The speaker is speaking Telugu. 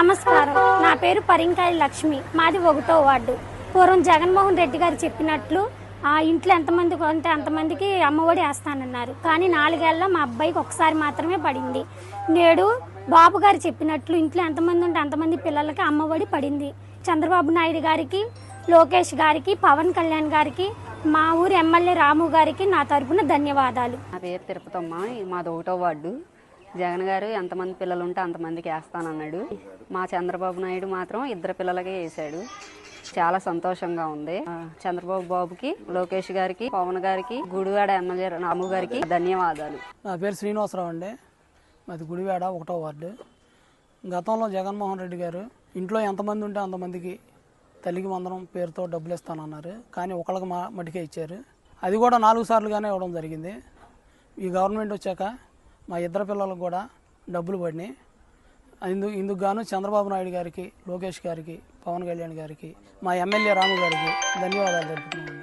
నమస్కారం. నా పేరు పరింకాయ లక్ష్మి. మాది 1వ వార్డు. పూర్వం జగన్మోహన్ రెడ్డి గారు చెప్పినట్లు ఆ ఇంట్లో ఎంతమంది కొంటే అంతమందికి అమ్మఒడి వేస్తానన్నారు. కానీ 4 ఏళ్ళలో మా అబ్బాయికి ఒకసారి మాత్రమే పడింది. నేడు బాబు గారు చెప్పినట్లు ఇంట్లో ఎంతమంది ఉంటే అంతమంది పిల్లలకి అమ్మఒడి పడింది. చంద్రబాబు నాయుడు గారికి, లోకేష్ గారికి, పవన్ కళ్యాణ్ గారికి, మా ఊరి ఎమ్మెల్యే రాము గారికి నా తరపున ధన్యవాదాలు. నా పేరు తిరుపతమ్మ. మాది 1వ వార్డు. జగన్ గారు ఎంతమంది పిల్లలు ఉంటే అంతమందికి వేస్తానన్నాడు. మా చంద్రబాబు నాయుడు మాత్రం 2 పిల్లలకే వేసాడు. చాలా సంతోషంగా ఉంది. చంద్రబాబు బాబుకి, లోకేష్ గారికి, పవన్ గారికి, గుడివాడ ఎమ్మెల్యే రాము గారికి ధన్యవాదాలు. నా పేరు శ్రీనివాసరావు అండి. మాది గుడివాడ 1వ వార్డు. గతంలో జగన్మోహన్ రెడ్డి గారు ఇంట్లో ఎంతమంది ఉంటే అంతమందికి తల్లికి వందనం పేరుతో డబ్బులు ఇస్తానన్నారు. కానీ ఒకళ్ళకి మటుకే ఇచ్చారు. అది కూడా 4 సార్లుగానే ఇవ్వడం జరిగింది. ఈ గవర్నమెంట్ వచ్చాక మా 2 పిల్లలకు కూడా డబ్బులు పడినాయి. ఇందుకు గాను చంద్రబాబు నాయుడు గారికి, లోకేష్ గారికి, పవన్ కళ్యాణ్ గారికి, మా ఎమ్మెల్యే రాము గారికి ధన్యవాదాలు తెలుపుతున్నాను.